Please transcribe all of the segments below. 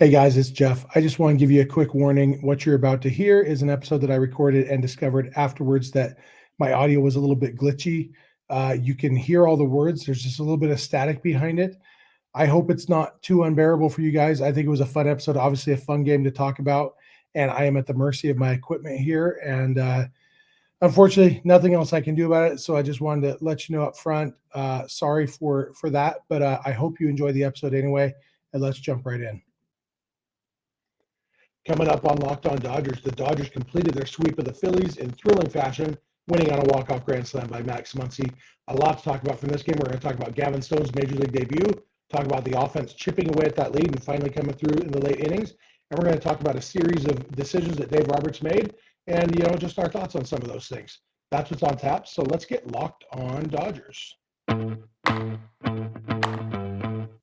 Hey guys, it's Jeff. I just want to give you a quick warning. What you're about to hear is an episode that I recorded and discovered afterwards that my audio was a little bit glitchy. You can hear all the words. There's just a little bit of static behind it. I hope it's not too unbearable for you guys. I think it was a fun episode, obviously a fun game to talk about, and I am at the mercy of my equipment here. And unfortunately, nothing else I can do about it. So I just wanted to let you know up front. Sorry for that, but I hope you enjoy the episode anyway. And let's jump right in. Coming up on Locked On Dodgers, the Dodgers completed their sweep of the Phillies in thrilling fashion, winning on a walk-off grand slam by Max Muncy. A lot to talk about from this game. We're going to talk about Gavin Stone's Major League debut, talk about the offense chipping away at that lead and finally coming through in the late innings, and we're going to talk about a series of decisions that Dave Roberts made and, just our thoughts on some of those things. That's what's on tap, so let's get Locked On Dodgers.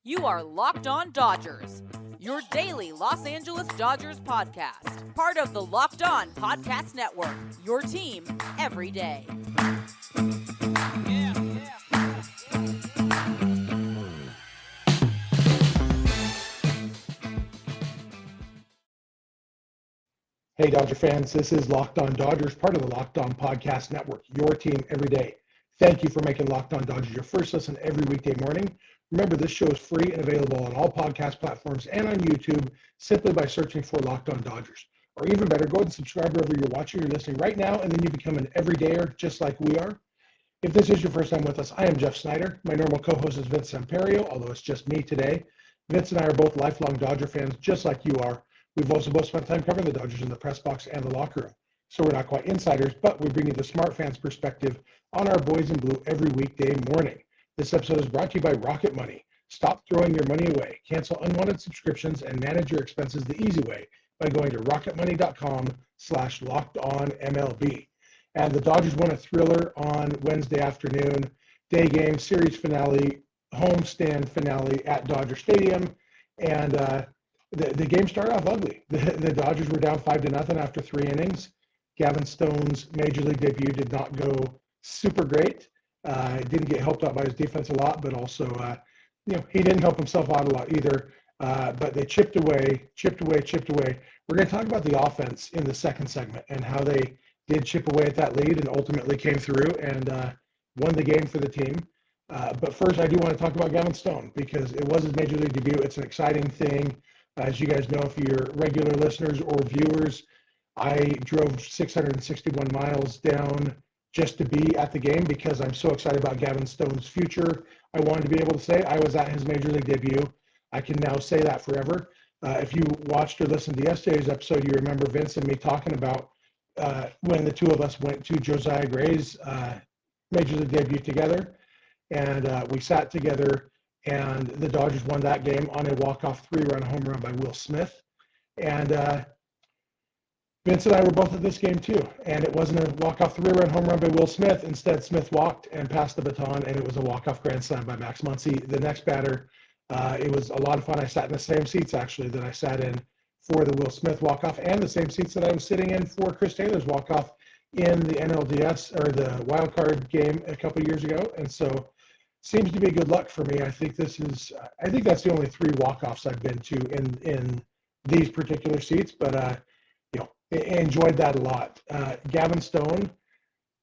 You are Locked On Dodgers, your daily Los Angeles Dodgers podcast. Part of the Locked On Podcast Network, your team every day. Hey, Dodger fans, this is Locked On Dodgers, part of the Locked On Podcast Network, your team every day. Thank you for making Locked On Dodgers your first listen every weekday morning. Remember, this show is free and available on all podcast platforms and on YouTube simply by searching for Locked On Dodgers. Or even better, go ahead and subscribe wherever you're watching or listening right now, and then you become an everydayer just like we are. If this is your first time with us, I am Jeff Snider. My normal co-host is Vince Samperio, although it's just me today. Vince and I are both lifelong Dodger fans just like you are. We've also both spent time covering the Dodgers in the press box and the locker room. So we're not quite insiders, but we bring you the smart fans perspective on our boys in blue every weekday morning. This episode is brought to you by RocketMoney. Stop throwing your money away. Cancel unwanted subscriptions and manage your expenses the easy way by going to rocketmoney.com/lockedonmlb. And the Dodgers won a thriller on Wednesday afternoon. Day game, series finale, homestand finale at Dodger Stadium. And the game started off ugly. The Dodgers were down 5-0 after 3 innings. Gavin Stone's Major League debut did not go super great. Didn't get helped out by his defense a lot, but also, he didn't help himself out a lot either. But they chipped away. We're going to talk about the offense in the second segment and how they did chip away at that lead and ultimately came through and won the game for the team. But first, I do want to talk about Gavin Stone because it was his Major League debut. It's an exciting thing. As you guys know, if you're regular listeners or viewers, I drove 661 miles down just to be at the game because I'm so excited about Gavin Stone's future. I wanted to be able to say I was at his Major League debut. I can now say that forever. If you watched or listened to yesterday's episode, you remember Vince and me talking about when the two of us went to Josiah Gray's Major League debut together. And we sat together, and the Dodgers won that game on a walk-off 3-run home run by Will Smith. And Vince and I were both at this game too, and it wasn't a walk-off 3-run home run by Will Smith. Instead, Smith walked and passed the baton, and it was a walk-off grand slam by Max Muncy, the next batter. It was a lot of fun. I sat in the same seats, actually, that I sat in for the Will Smith walk-off and the same seats that I was sitting in for Chris Taylor's walk-off in the NLDS, or the wild card game a couple years ago. And so seems to be good luck for me. I think that's the only 3 walk-offs I've been to in these particular seats, but enjoyed that a lot. Gavin Stone,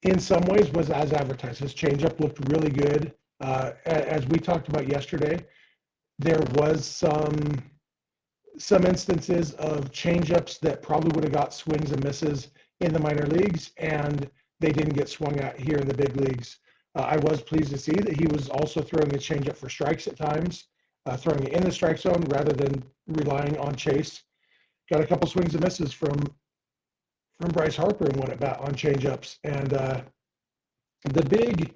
in some ways, was as advertised. His changeup looked really good. As we talked about yesterday, there was some instances of changeups that probably would have got swings and misses in the minor leagues, and they didn't get swung at here in the big leagues. I was pleased to see that he was also throwing the changeup for strikes at times, throwing it in the strike zone rather than relying on chase. Got a couple swings and misses from Bryce Harper and one at bat on changeups. And the big,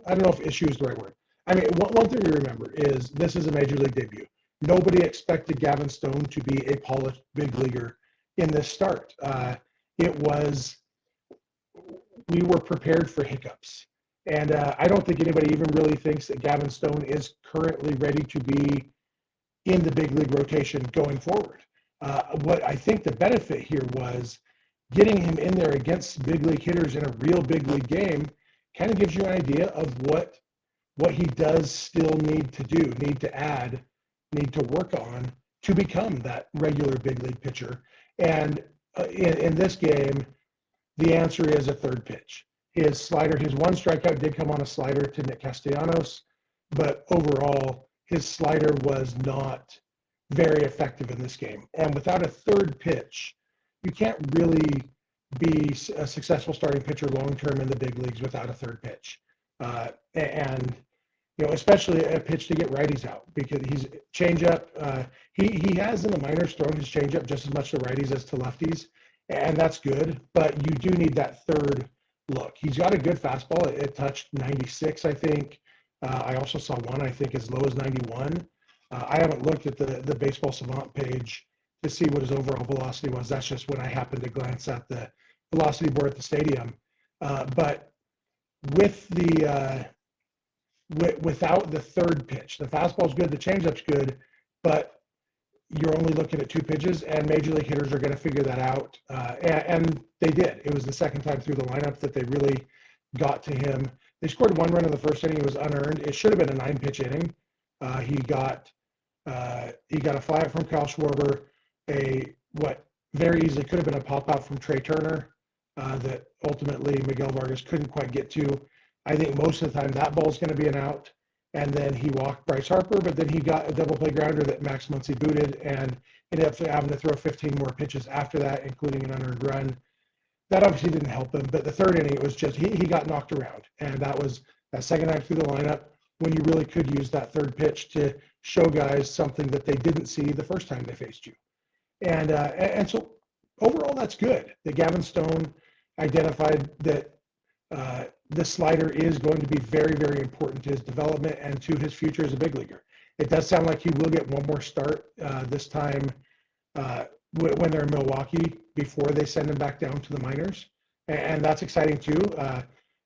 I don't know if issue is the right word. I mean, one thing to remember is this is a Major League debut. Nobody expected Gavin Stone to be a polished big leaguer in this start. We were prepared for hiccups. And I don't think anybody even really thinks that Gavin Stone is currently ready to be in the big league rotation going forward. What I think the benefit here was getting him in there against big league hitters in a real big league game kind of gives you an idea of what he does still need to do, need to add, need to work on to become that regular big league pitcher. And in this game, the answer is a third pitch. His slider, his one strikeout did come on a slider to Nick Castellanos, but overall, his slider was not very effective in this game. And without a third pitch, you can't really be a successful starting pitcher long-term in the big leagues without a third pitch. And especially a pitch to get righties out, because he's changeup. He has in the minors thrown his changeup just as much to righties as to lefties, and that's good. But you do need that third look. He's got a good fastball. It touched 96, I think. I also saw one, I think, as low as 91. I haven't looked at the Baseball Savant page to see what his overall velocity was. That's just when I happened to glance at the velocity board at the stadium. But with without the third pitch, the fastball's good, the changeup's good, but you're only looking at two pitches, and major league hitters are going to figure that out. And they did. It was the second time through the lineup that they really got to him. They scored one run in the first inning. It was unearned. It should have been a 9-pitch inning. He got a flyout from Kyle Schwarber, what very easily could have been a pop out from Trey Turner that ultimately Miguel Vargas couldn't quite get to. I think most of the time that ball is going to be an out, and then he walked Bryce Harper, but then he got a double play grounder that Max Muncy booted and ended up having to throw 15 more pitches after that, including an unearned run. That obviously didn't help him, but the third inning, it was just he got knocked around, and that was that second time through the lineup when you really could use that third pitch to show guys something that they didn't see the first time they faced you. And so overall, that's good that Gavin Stone identified that the slider is going to be very, very important to his development and to his future as a big leaguer. It does sound like he will get one more start this time when they're in Milwaukee before they send him back down to the minors. And that's exciting too.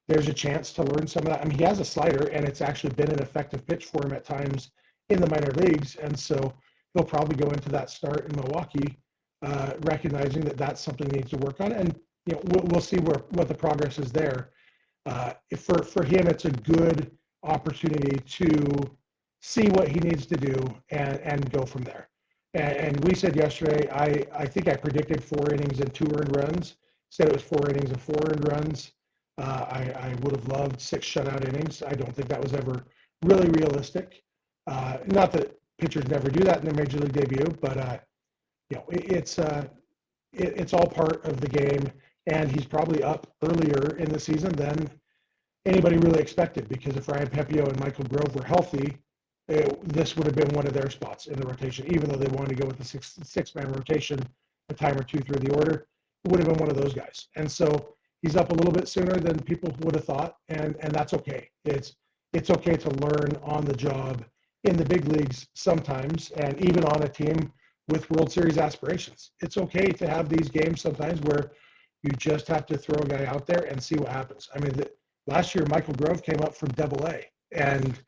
There's a chance to learn some of that. I mean, he has a slider, and it's actually been an effective pitch for him at times in the minor leagues. And so he'll probably go into that start in Milwaukee, recognizing that that's something he needs to work on. And we'll see what the progress is there. For him, it's a good opportunity to see what he needs to do and go from there. And we said yesterday, I think I predicted 4 innings and 2 earned runs. Said it was 4 innings and 4 earned runs. I would have loved 6 shutout innings. I don't think that was ever really realistic. Not that pitchers never do that in their major league debut, but it's all part of the game. And he's probably up earlier in the season than anybody really expected, because if Ryan Pepio and Michael Grove were healthy, this would have been one of their spots in the rotation. Even though they wanted to go with the six-man rotation a time or two through the order, it would have been one of those guys. And so he's up a little bit sooner than people would have thought, and that's okay. It's okay to learn on the job in the big leagues sometimes, and even on a team with World Series aspirations. It's okay to have these games sometimes where you just have to throw a guy out there and see what happens. I mean, last year, Michael Grove came up from Double-A and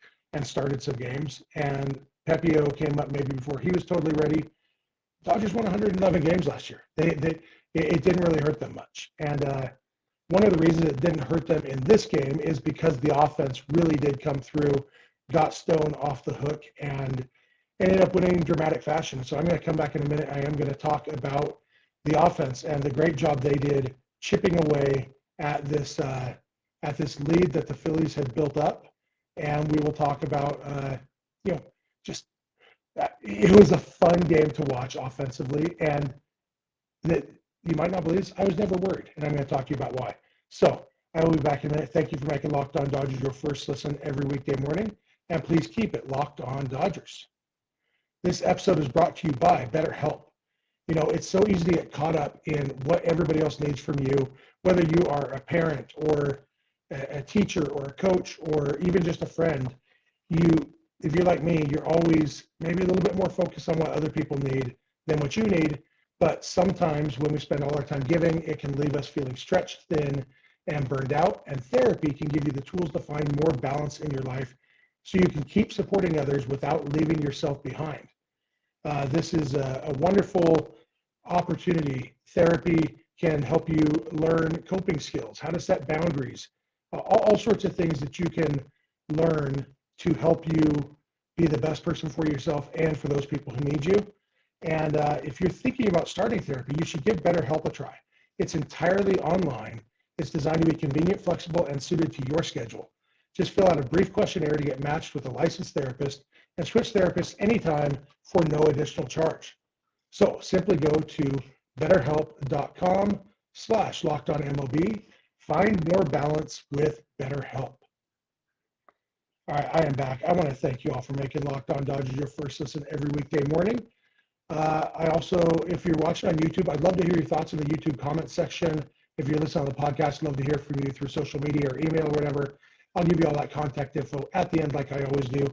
started some games, and Pepio came up maybe before he was totally ready. Dodgers won 111 games last year. It didn't really hurt them much. And one of the reasons it didn't hurt them in this game is because the offense really did come through, got Stone off the hook, and ended up winning in dramatic fashion. So I'm going to come back in a minute. I am going to talk about the offense and the great job they did chipping away at this lead that the Phillies had built up. And we will talk about, just it was a fun game to watch offensively, and that you might not believe this, I was never worried, and I'm going to talk to you about why. So I will be back in a minute. Thank you for making Locked On Dodgers your first listen every weekday morning, and please keep it Locked On Dodgers. This episode is brought to you by BetterHelp. It's so easy to get caught up in what everybody else needs from you, whether you are a parent or a teacher or a coach or even just a friend. If you're like me, you're always maybe a little bit more focused on what other people need than what you need. But sometimes when we spend all our time giving, it can leave us feeling stretched thin and burned out. And therapy can give you the tools to find more balance in your life so you can keep supporting others without leaving yourself behind. This is a wonderful opportunity. Therapy can help you learn coping skills, how to set boundaries, all sorts of things that you can learn to help you be the best person for yourself and for those people who need you. And if you're thinking about starting therapy, you should give BetterHelp a try. It's entirely online. It's designed to be convenient, flexible, and suited to your schedule. Just fill out a brief questionnaire to get matched with a licensed therapist and switch therapists anytime for no additional charge. So simply go to betterhelp.com/lockedonMLB. Find more balance with BetterHelp. All right, I am back. I want to thank you all for making Locked On Dodgers your first listen every weekday morning. I also, if you're watching on YouTube, I'd love to hear your thoughts in the YouTube comment section. If you're listening on the podcast, I'd love to hear from you through social media or email or whatever. I'll give you all that contact info at the end like I always do.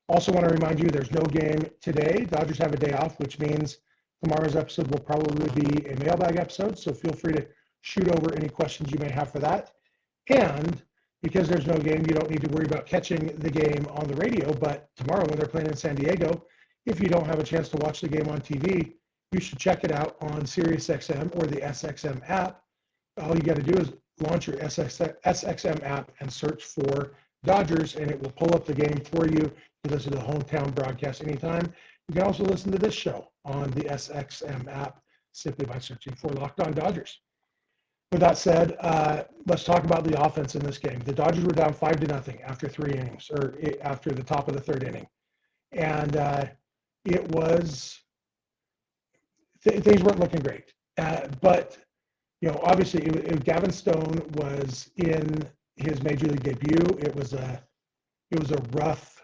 Also want to remind you there's no game today. Dodgers have a day off, which means tomorrow's episode will probably be a mailbag episode, so feel free to shoot over any questions you may have for that. And because there's no game, you don't need to worry about catching the game on the radio, but tomorrow when they're playing in San Diego, if you don't have a chance to watch the game on TV, you should check it out on SiriusXM or the SXM app. All you got to do is launch your SXM app and search for Dodgers, and it will pull up the game for you. You listen to the hometown broadcast anytime. You can also listen to this show on the SXM app simply by searching for Locked On Dodgers. With that said, let's talk about the offense in this game. The Dodgers were down 5-0 after 3 innings, or after the top of the 3rd inning. And it was, things weren't looking great. But, you know, obviously Gavin Stone was in his major league debut. It was a rough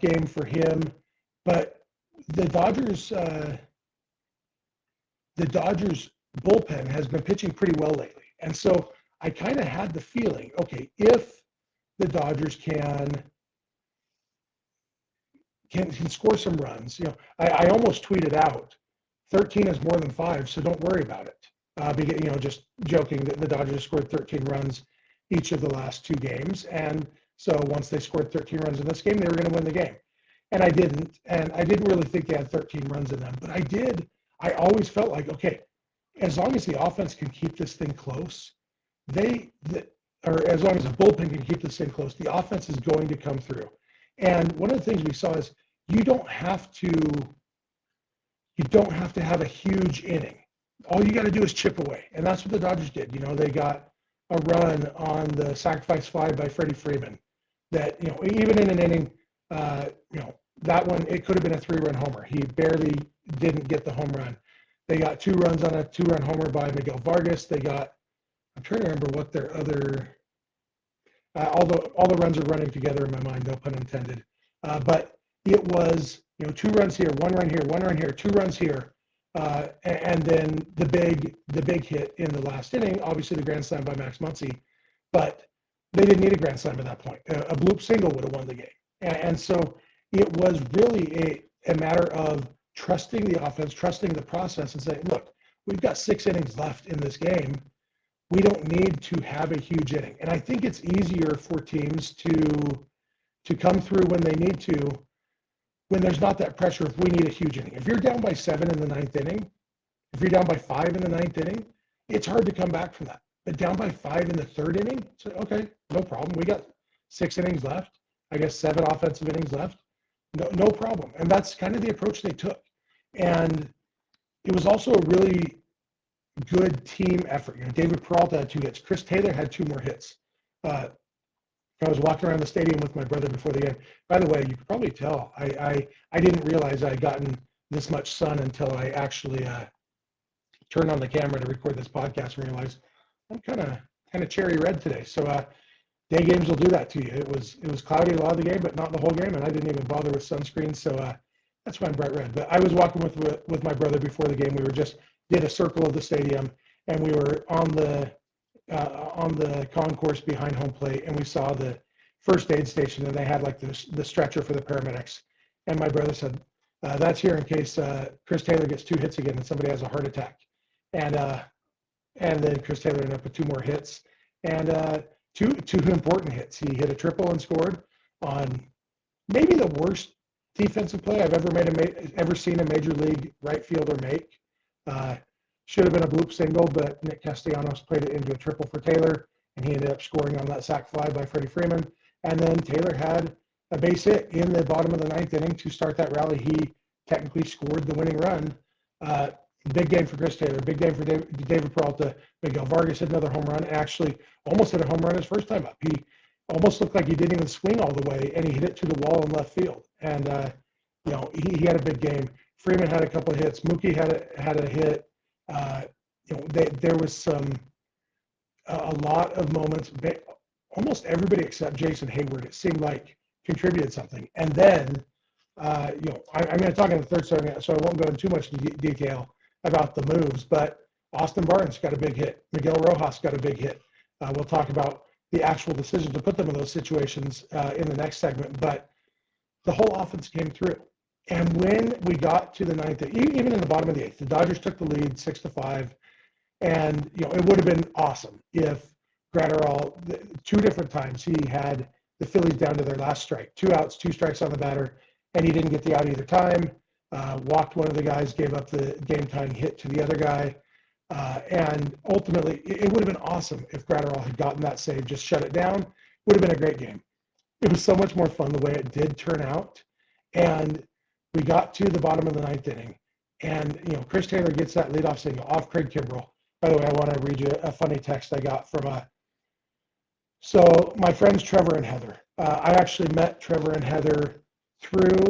game for him. But the Dodgers bullpen has been pitching pretty well lately. And so I kind of had the feeling, okay, if the Dodgers can score some runs, you know, I almost tweeted out 13 is more than 5, so don't worry about it. You know, just joking that the Dodgers scored 13 runs each of the last 2 games. And so once they scored 13 runs in this game, they were going to win the game. And I didn't. And I didn't really think they had 13 runs in them. But I did. I always felt like, okay, as long as the offense can keep this thing close, or as long as the bullpen can keep this thing close, the offense is going to come through. And one of the things we saw is you don't have to have a huge inning. All you got to do is chip away. And that's what the Dodgers did. You know, they got a run on the sacrifice fly by Freddie Freeman that, you know, even in an inning, you know, that one, it could have been a 3-run homer. He barely didn't get the home run. They got 2 runs on a 2-run homer by Miguel Vargas. They got, I'm trying to remember what their other, all the runs are running together in my mind, no pun intended. But it was, you know, 2 runs here, 1 run here, 1 run here, 2 runs here. And then the big hit in the last inning, obviously the grand slam by Max Muncy, but they didn't need a grand slam at that point. A bloop single would have won the game. And so it was really a matter of trusting the offense, trusting the process, and saying, look, we've got 6 innings left in this game. We don't need to have a huge inning. And I think it's easier for teams to come through when they need to, when there's not that pressure if we need a huge inning. If you're down by 7 in the 9th inning, if you're down by 5 in the 9th inning, it's hard to come back from that. But down by 5 in the 3rd inning, so okay, no problem. We got 6 innings left. I guess 7 offensive innings left. No problem. And that's kind of the approach they took. And it was also a really good team effort. You know, David Peralta had 2 hits. Chris Taylor had 2 more hits. I was walking around the stadium with my brother before the game. By the way, you could probably tell I didn't realize I had gotten this much sun until I actually turned on the camera to record this podcast and realized I'm kind of cherry red today. So day games will do that to you. It was cloudy a lot of the game, but not the whole game, and I didn't even bother with sunscreen. So that's why I'm bright red. But I was walking with my brother before the game. We were just did a circle of the stadium, and we were on the concourse behind home plate, and we saw the first aid station, and they had like the stretcher for the paramedics. And my brother said, that's here in case Chris Taylor gets 2 hits again and somebody has a heart attack. And then Chris Taylor ended up with 2 more hits, and two important hits. He hit a triple and scored on maybe the worst defensive play I've ever seen a major league right fielder make. Should have been a bloop single, but Nick Castellanos played it into a triple for Taylor, and he ended up scoring on that sac fly by Freddie Freeman. And then Taylor had a base hit in the bottom of the 9th inning to start that rally. He technically scored the winning run. Big game for Chris Taylor, big game for David Peralta. Miguel Vargas hit another home run, actually almost hit a home run his first time up. He almost looked like he didn't even swing all the way, and he hit it to the wall in left field. And, he had a big game. Freeman had a couple of hits. Mookie had a hit. There was a lot of moments. Almost everybody except Jason Hayward, it seemed like, contributed something. And then, I'm going to talk in the third segment, so I won't go into too much detail about the moves, but Austin Barnes got a big hit. Miguel Rojas got a big hit. We'll talk about the actual decision to put them in those situations in the next segment, but the whole offense came through. And when we got to the ninth, even in the bottom of the eighth, the Dodgers took the lead 6-5, and it would have been awesome if Gratterall, 2 different times, he had the Phillies down to their last strike, 2 outs, 2 strikes on the batter, and he didn't get the out either time. Walked one of the guys, gave up the game-tying hit to the other guy. And ultimately, it would have been awesome if Gratterall had gotten that save, just shut it down. Would have been a great game. It was so much more fun the way it did turn out. And we got to the bottom of the ninth inning. And, Chris Taylor gets that leadoff single off Craig Kimbrel. By the way, I want to read you a funny text I got from so my friends Trevor and Heather. I actually met Trevor and Heather through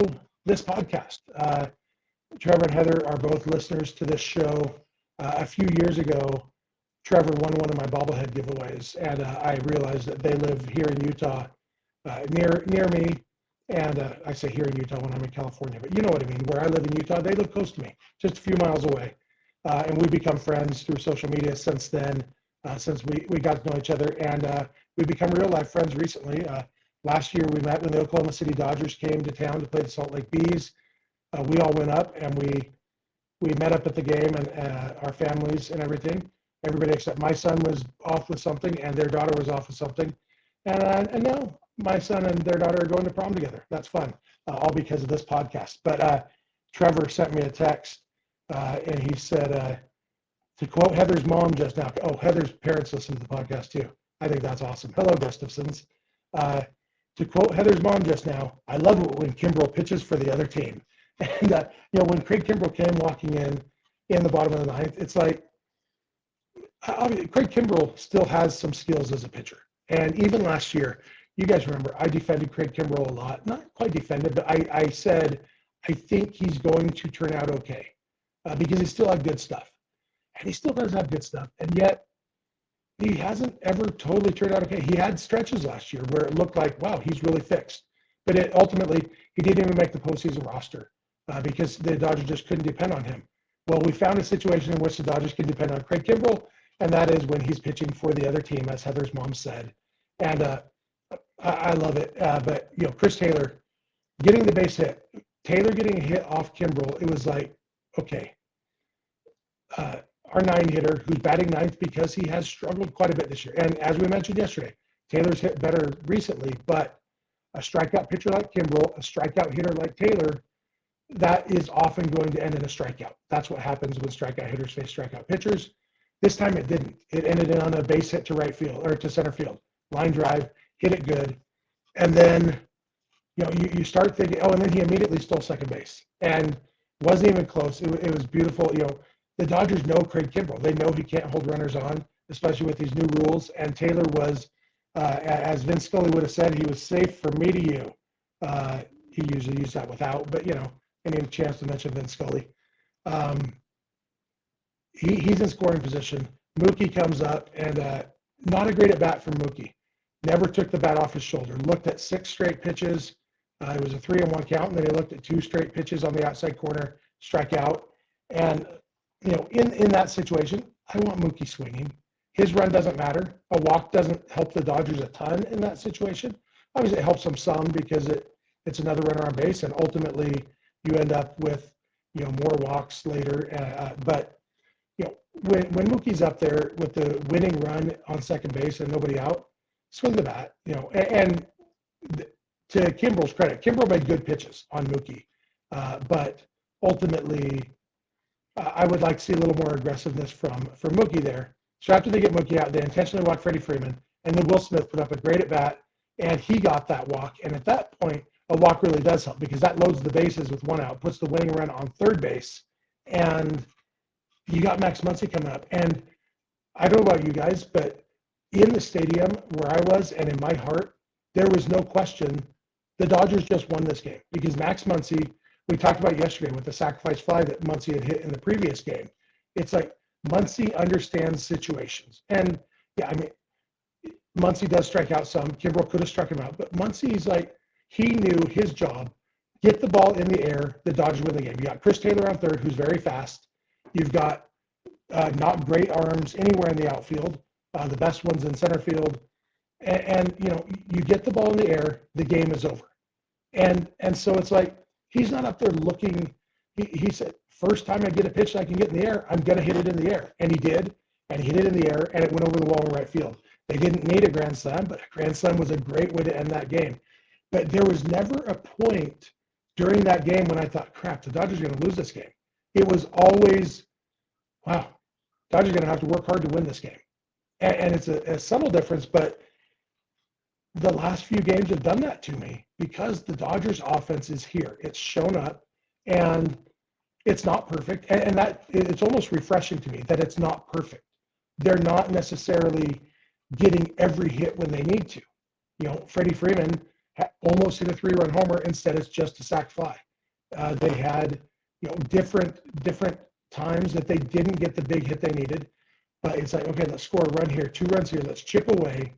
this podcast. Trevor and Heather are both listeners to this show. A few years ago, Trevor won one of my bobblehead giveaways, and I realized that they live here in Utah, near me. And I say here in Utah when I'm in California, but you know what I mean. Where I live in Utah, they live close to me, just a few miles away. And we've become friends through social media since then, since we got to know each other. And we've become real life friends recently. Last year, we met when the Oklahoma City Dodgers came to town to play the Salt Lake Bees. We all went up, and we met up at the game, and our families and everything. Everybody except my son was off with something, and their daughter was off with something. And now my son and their daughter are going to prom together. That's fun, all because of this podcast. But Trevor sent me a text, and he said, to quote Heather's mom just now, Heather's parents listen to the podcast too. I think that's awesome. Hello, Gustafsons. To quote Heather's mom just now, I love it when Kimbrel pitches for the other team. And, when Craig Kimbrel came walking in the bottom of the ninth, it's like, Craig Kimbrel still has some skills as a pitcher. And even last year, you guys remember, I defended Craig Kimbrel a lot. Not quite defended, but I said, I think he's going to turn out okay because he still had good stuff. And he still does have good stuff. And yet, he hasn't ever totally turned out okay. He had stretches last year where it looked like, wow, he's really fixed. But ultimately, he didn't even make the postseason roster because the Dodgers just couldn't depend on him. Well, we found a situation in which the Dodgers can depend on Craig Kimbrel, and that is when he's pitching for the other team, as Heather's mom said. And I love it. But, Chris Taylor getting the base hit, Taylor getting a hit off Kimbrel, it was like, okay, our 9-hitter who's batting ninth because he has struggled quite a bit this year. And as we mentioned yesterday, Taylor's hit better recently, but a strikeout pitcher like Kimbrel, a strikeout hitter like Taylor, that is often going to end in a strikeout. That's what happens when strikeout hitters face strikeout pitchers. This time it didn't. It ended on a base hit to right field or to center field. Line drive, hit it good. And then, you start thinking, and then he immediately stole second base and wasn't even close. It was beautiful. The Dodgers know Craig Kimbrel. They know he can't hold runners on, especially with these new rules. And Taylor was, as Vince Scully would have said, he was safe from me to you. He usually used that without, but, any chance to mention Vince Scully. He's in scoring position. Mookie comes up, and not a great at-bat from Mookie. Never took the bat off his shoulder. Looked at 6 straight pitches. It was a 3-1 count, and then he looked at 2 straight pitches on the outside corner, strike out. And, in that situation, I want Mookie swinging. His run doesn't matter. A walk doesn't help the Dodgers a ton in that situation. Obviously, it helps them some because it's another runner on base, and ultimately you end up with, more walks later. But, when Mookie's up there with the winning run on second base and nobody out, swing the bat, and to Kimbrel's credit, Kimbrel made good pitches on Mookie. But ultimately, I would like to see a little more aggressiveness from Mookie there. So after they get Mookie out, they intentionally walk Freddie Freeman, and then Will Smith put up a great at-bat, and he got that walk. And at that point, a walk really does help because that loads the bases with one out, puts the winning run on third base, and you got Max Muncy coming up. And I don't know about you guys, but in the stadium where I was and in my heart, there was no question the Dodgers just won this game because Max Muncy, we talked about yesterday with the sacrifice fly that Muncy had hit in the previous game. It's like Muncy understands situations. And yeah, I mean, Muncy does strike out some. Kimbrel could have struck him out, but Muncy's like, he knew his job. Get the ball in the air, the Dodgers win the game. You got Chris Taylor on third, who's very fast. You've got not great arms anywhere in the outfield, the best ones in center field. And you know, you get the ball in the air, the game is over. And so it's like, he's not up there looking, he said, first time I get a pitch I can get in the air, I'm going to hit it in the air. And he did, and he hit it in the air, and it went over the wall in right field. They didn't need a grand slam, but a grand slam was a great way to end that game. But there was never a point during that game when I thought, crap, the Dodgers are going to lose this game. It was always, wow, Dodgers are going to have to work hard to win this game. And it's a subtle difference, but the last few games have done that to me because the Dodgers offense is here. It's shown up, and it's not perfect. And that it's almost refreshing to me that it's not perfect. They're not necessarily getting every hit when they need to. You know, Freddie Freeman almost hit a 3-run homer. Instead, it's just a sac fly. They had, you know, different times that they didn't get the big hit they needed. But it's like, okay, let's score a run here, 2 runs here. Let's chip away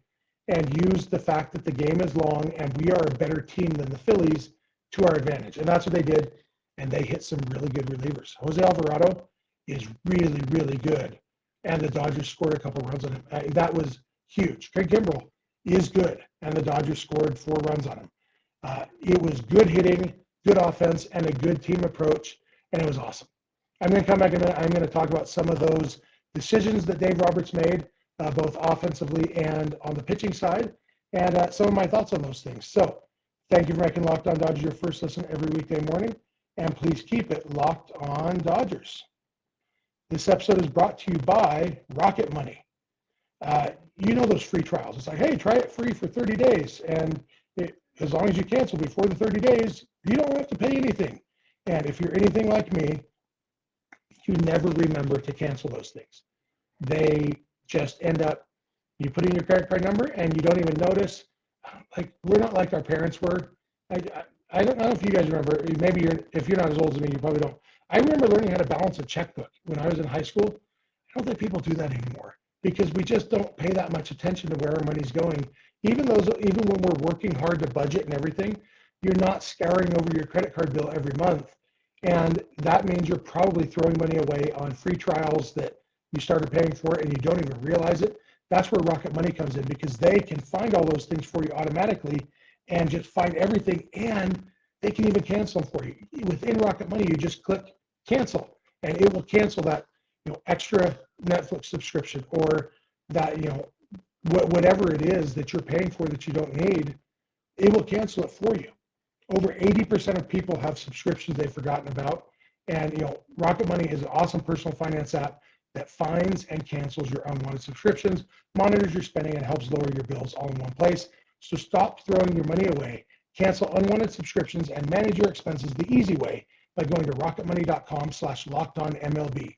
and use the fact that the game is long and we are a better team than the Phillies to our advantage. And that's what they did. And they hit some really good relievers. Jose Alvarado is really, really good. And the Dodgers scored a couple runs on him. That was huge. Craig Kimbrel is good. And the Dodgers scored 4 runs on him. It was good hitting, good offense, and a good team approach. And it was awesome. I'm going to come back and I'm going to talk about some of those decisions that Dave Roberts made, both offensively and on the pitching side, and some of my thoughts on those things. So thank you for making Locked On Dodgers your first listen every weekday morning, and please keep it Locked On Dodgers. This episode is brought to you by RocketMoney. You know those free trials. It's like, hey, try it free for 30 days, and as long as you cancel before the 30 days, you don't have to pay anything. And if you're anything like me, you never remember to cancel those things. They just end up, you put in your credit card number and you don't even notice. Like, we're not like our parents were. I don't know if you guys remember, maybe if you're not as old as me, you probably don't. I remember learning how to balance a checkbook when I was in high school. I don't think people do that anymore because we just don't pay that much attention to where our money's going. Even when we're working hard to budget and everything, you're not scouring over your credit card bill every month. And that means you're probably throwing money away on free trials that you started paying for and you don't even realize it. That's where RocketMoney comes in because they can find all those things for you automatically and just find everything, and they can even cancel them for you. Within RocketMoney, you just click cancel and it will cancel that, you know, extra Netflix subscription or that, you know, whatever it is that you're paying for that you don't need. It will cancel it for you. Over 80% of people have subscriptions they've forgotten about. And, you know, RocketMoney is an awesome personal finance app that finds and cancels your unwanted subscriptions, monitors your spending, and helps lower your bills all in one place. So stop throwing your money away. Cancel unwanted subscriptions and manage your expenses the easy way by going to rocketmoney.com/lockedonmlb.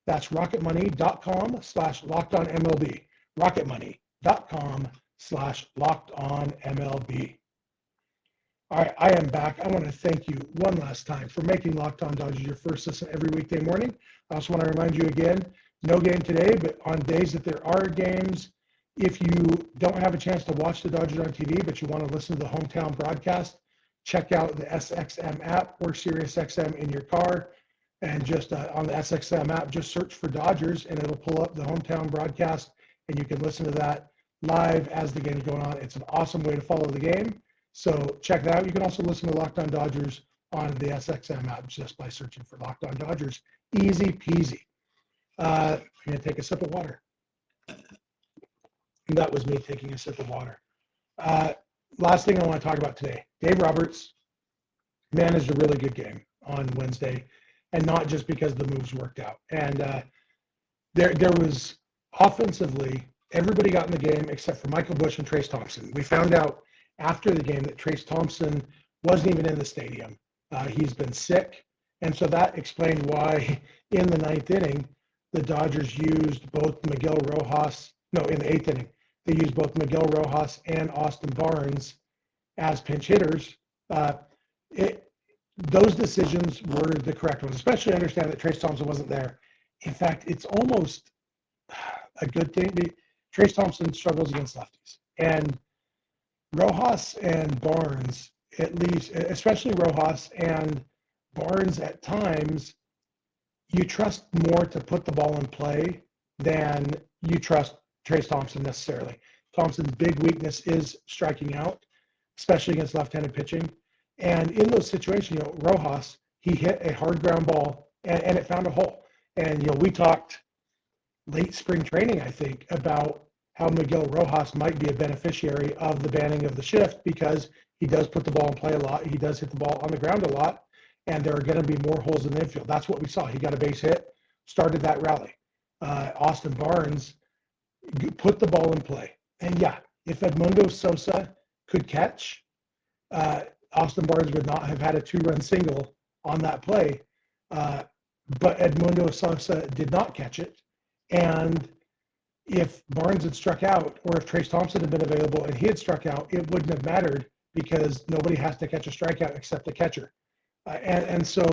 That's rocketmoney.com/lockedonmlb. rocketmoney.com/lockedonmlb. All right, I am back. I want to thank you one last time for making Locked On Dodgers your first listen every weekday morning. I also want to remind you again, no game today, but on days that there are games, if you don't have a chance to watch the Dodgers on TV, but you want to listen to the hometown broadcast, check out the SXM app or SiriusXM in your car. And just on the SXM app, just search for Dodgers and it'll pull up the hometown broadcast and you can listen to that live as the game is going on. It's an awesome way to follow the game. So check that out. You can also listen to Locked On Dodgers on the SXM app just by searching for Locked On Dodgers. Easy peasy. I'm going to take a sip of water. And that was me taking a sip of water. Last thing I want to talk about today. Dave Roberts managed a really good game on Wednesday, and not just because the moves worked out. And there was offensively, everybody got in the game except for Michael Busch and Trace Thompson. We found out after the game that Trace Thompson wasn't even in the stadium. He's been sick. And so that explained why in the ninth inning, the Dodgers used both Miguel Rojas, no, in the eighth inning, they used both Miguel Rojas and Austin Barnes as pinch hitters. Those decisions were the correct ones, especially I understand that Trace Thompson wasn't there. In fact, it's almost a good thing. Trace Thompson struggles against lefties. And Rojas and Barnes, at least, especially Rojas and Barnes at times, you trust more to put the ball in play than you trust Trace Thompson necessarily. Thompson's big weakness is striking out, especially against left-handed pitching. And in those situations, Rojas, he hit a hard ground ball and it found a hole. And, we talked late spring training, I think, about how Miguel Rojas might be a beneficiary of the banning of the shift because he does put the ball in play a lot. He does hit the ball on the ground a lot, and there are going to be more holes in the infield. That's what we saw. He got a base hit, started that rally. Austin Barnes put the ball in play. And yeah, if Edmundo Sosa could catch, Austin Barnes would not have had a 2-run single on that play. But Edmundo Sosa did not catch it. And if Barnes had struck out, or if Trace Thompson had been available and he had struck out, it wouldn't have mattered because nobody has to catch a strikeout except the catcher. And so,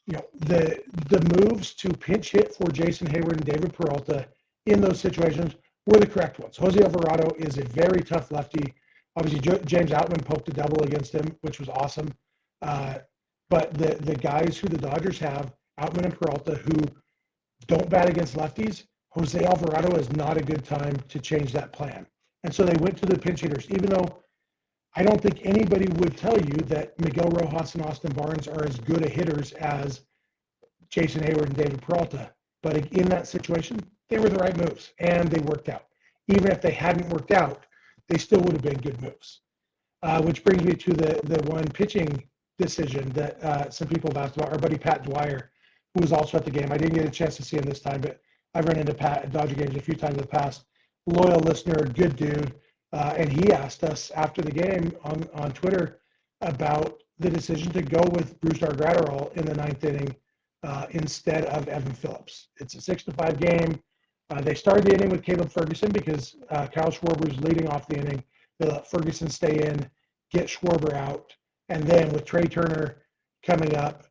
the moves to pinch hit for Jason Hayward and David Peralta in those situations were the correct ones. Jose Alvarado is a very tough lefty. Obviously, James Outman poked a double against him, which was awesome. But the guys who the Dodgers have, Outman and Peralta, who don't bat against lefties, Jose Alvarado is not a good time to change that plan. And so they went to the pinch hitters, even though I don't think anybody would tell you that Miguel Rojas and Austin Barnes are as good a hitters as Jason Hayward and David Peralta. But in that situation, they were the right moves, and they worked out. Even if they hadn't worked out, they still would have been good moves. Which brings me to the one pitching decision that some people have asked about. Our buddy Pat Dwyer, who was also at the game. I didn't get a chance to see him this time, but I've run into Pat at Dodger games a few times in the past. Loyal listener, good dude. And he asked us after the game on Twitter about the decision to go with Brusdar Graterol in the ninth inning instead of Evan Phillips. It's a 6-5 game. They started the inning with Caleb Ferguson because Kyle Schwarber was leading off the inning. They let Ferguson stay in, get Schwarber out, and then with Trey Turner coming up,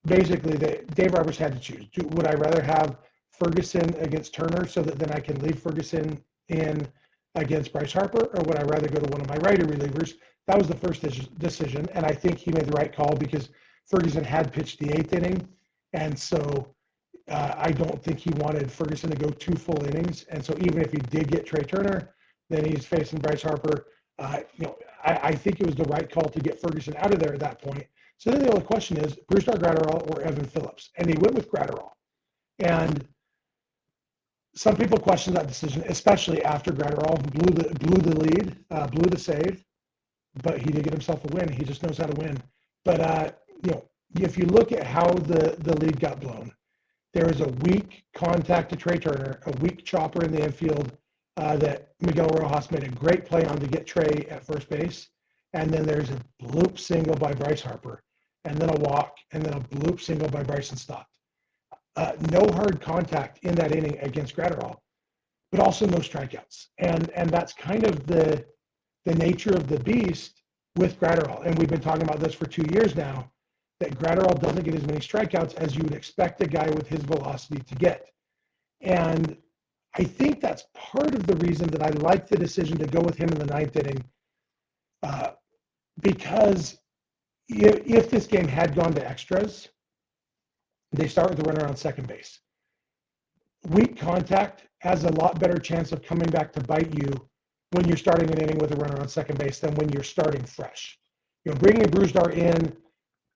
basically Dave Roberts had to choose. Would I rather have Ferguson against Turner so that then I can leave Ferguson in against Bryce Harper, or would I rather go to one of my righty relievers? That was the first decision, and I think he made the right call because Ferguson had pitched the 8th inning, and so I don't think he wanted Ferguson to go 2 full innings. And so even if he did get Trey Turner, then he's facing Bryce Harper. I think it was the right call to get Ferguson out of there at that point. So then the only question is Brusdar Graterol or Evan Phillips, and he went with Graterol. And some people question that decision, especially after Graterol blew the lead, blew the save, but he did get himself a win. He just knows how to win. But if you look at how the lead got blown, there was a weak contact to Trey Turner, a weak chopper in the infield that Miguel Rojas made a great play on to get Trey at first base. And then there's a bloop single by Bryce Harper, and then a walk, and then a bloop single by Bryson Stott. No hard contact in that inning against Graterol, but also no strikeouts. And that's kind of the nature of the beast with Graterol. And we've been talking about this for 2 years now, that Graterol doesn't get as many strikeouts as you would expect a guy with his velocity to get. And I think that's part of the reason that I like the decision to go with him in the 9th inning, because if this game had gone to extras, they start with the runner on second base. Weak contact has a lot better chance of coming back to bite you when you're starting an inning with a runner on second base than when you're starting fresh. Bringing Brusdar in,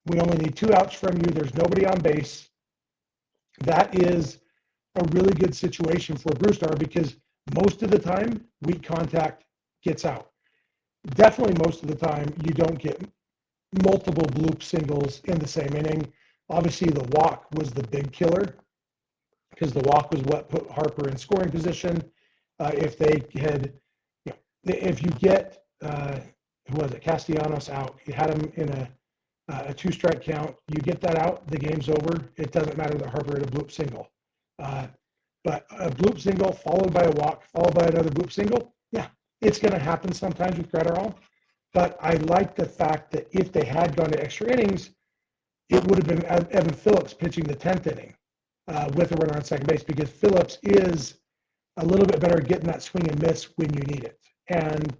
we only need 2 outs from you. There's nobody on base. That is a really good situation for Brusdar because most of the time, weak contact gets out. Definitely most of the time, you don't get multiple bloop singles in the same inning. Obviously, the walk was the big killer because the walk was what put Harper in scoring position. If you get who was it? Castellanos out. You had him in a 2-strike count. You get that out, the game's over. It doesn't matter that Harper had a bloop single. But a bloop single followed by a walk, followed by another bloop single, yeah, it's going to happen sometimes with Gratterall. But I like the fact that if they had gone to extra innings, it would have been Evan Phillips pitching the 10th inning with a runner on second base, because Phillips is a little bit better at getting that swing and miss when you need it. And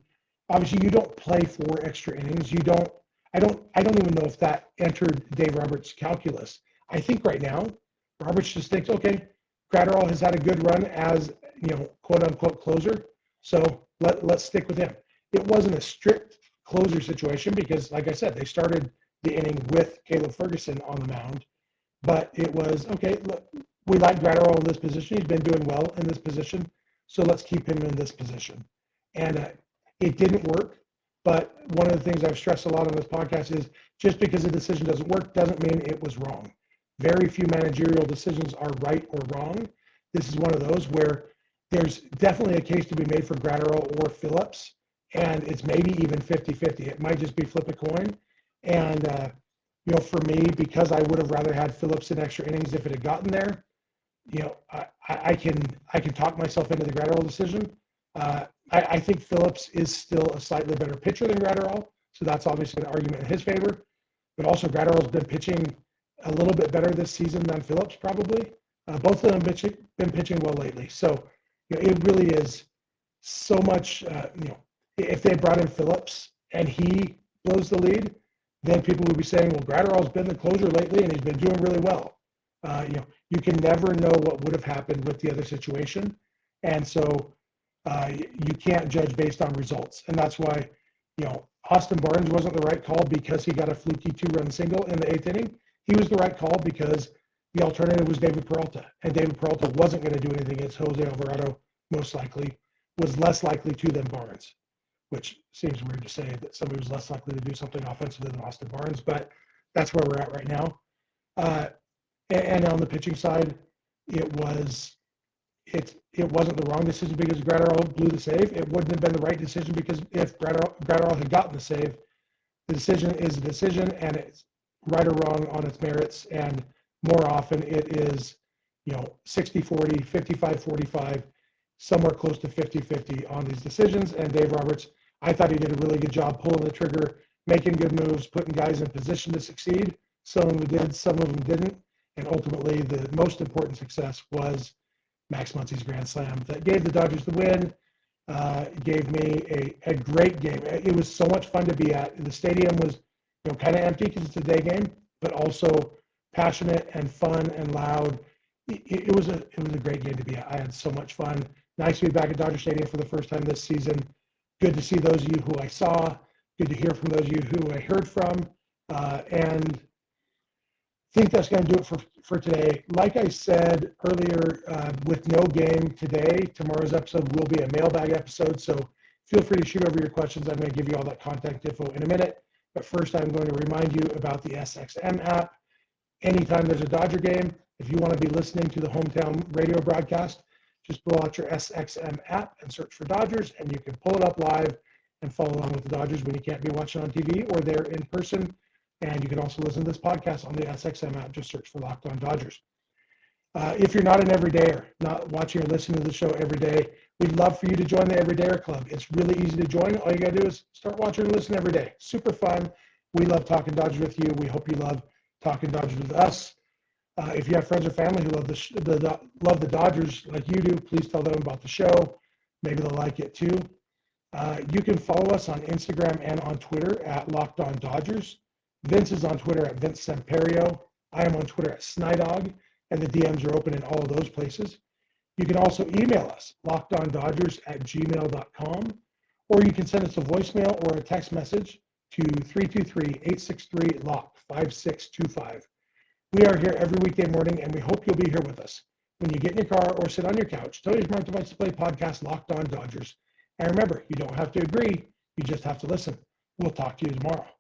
obviously, you don't play 4 extra innings. I don't even know if that entered Dave Roberts' calculus. I think right now, Roberts just thinks, okay, Gratterall has had a good run as, quote unquote closer, so let's stick with him. It wasn't a strict closer situation because, like I said, they started the inning with Caleb Ferguson on the mound, but it was, okay, look, we like Gratterall in this position. He's been doing well in this position, so let's keep him in this position. And it didn't work, but one of the things I've stressed a lot on this podcast is just because a decision doesn't work doesn't mean it was wrong. Very few managerial decisions are right or wrong. This is one of those where there's definitely a case to be made for Gratterall or Phillips, and it's maybe even 50-50. It might just be flip a coin. And, for me, because I would have rather had Phillips in extra innings if it had gotten there, I can talk myself into the Gratterall decision. I think Phillips is still a slightly better pitcher than Gratterall, so that's obviously an argument in his favor. But also, Gratterall's been pitching a little bit better this season than Phillips, probably. Both of them been pitching well lately. So, it really is so much, if they brought in Phillips and he blows the lead, then people would be saying, well, Gratterall's been the closer lately and he's been doing really well. You can never know what would have happened with the other situation. And so you can't judge based on results. And that's why, Austin Barnes wasn't the right call because he got a fluky 2-run single in the 8th inning. He was the right call because the alternative was David Peralta. And David Peralta wasn't going to do anything against Jose Alvarado, most likely, was less likely to than Barnes, which seems weird to say that somebody was less likely to do something offensively than Austin Barnes, but that's where we're at right now. And on the pitching side, it wasn't the wrong decision because Gratterall blew the save. It wouldn't have been the right decision because if Gratterall had gotten the save, the decision is a decision and it's right or wrong on its merits. And more often it is, 60-40, 55-45, somewhere close to 50-50 on these decisions. And Dave Roberts, I thought he did a really good job pulling the trigger, making good moves, putting guys in position to succeed. Some of them did, some of them didn't. And ultimately, the most important success was Max Muncy's grand slam that gave the Dodgers the win, gave me a great game. It was so much fun to be at. The stadium was kind of empty because it's a day game, but also passionate and fun and loud. It was a great game to be at. I had so much fun. Nice to be back at Dodger Stadium for the first time this season. Good to see those of you who I saw. Good to hear from those of you who I heard from. And I think that's going to do it for today. Like I said earlier, with no game today, tomorrow's episode will be a mailbag episode. So feel free to shoot over your questions. I'm going to give you all that contact info in a minute. But first, I'm going to remind you about the SXM app. Anytime there's a Dodger game, if you want to be listening to the hometown radio broadcast, just pull out your SXM app and search for Dodgers, and you can pull it up live and follow along with the Dodgers when you can't be watching on TV or there in person. And you can also listen to this podcast on the SXM app. Just search for Locked On Dodgers. If you're not an everydayer, not watching or listening to the show every day, we'd love for you to join the Everydayer Club. It's really easy to join. All you got to do is start watching and listening every day. Super fun. We love talking Dodgers with you. We hope you love talking Dodgers with us. If you have friends or family who love the Dodgers like you do, please tell them about the show. Maybe they'll like it too. You can follow us on Instagram and on Twitter at Locked On Dodgers. Vince is on Twitter at Vince Samperio. I am on Twitter at Snidog, and the DMs are open in all of those places. You can also email us, lockedondodgers@gmail.com, or you can send us a voicemail or a text message to 323-863-LOCK 5625. We are here every weekday morning, and we hope you'll be here with us. When you get in your car or sit on your couch, tell your smart device to play podcast Locked On Dodgers. And remember, you don't have to agree, you just have to listen. We'll talk to you tomorrow.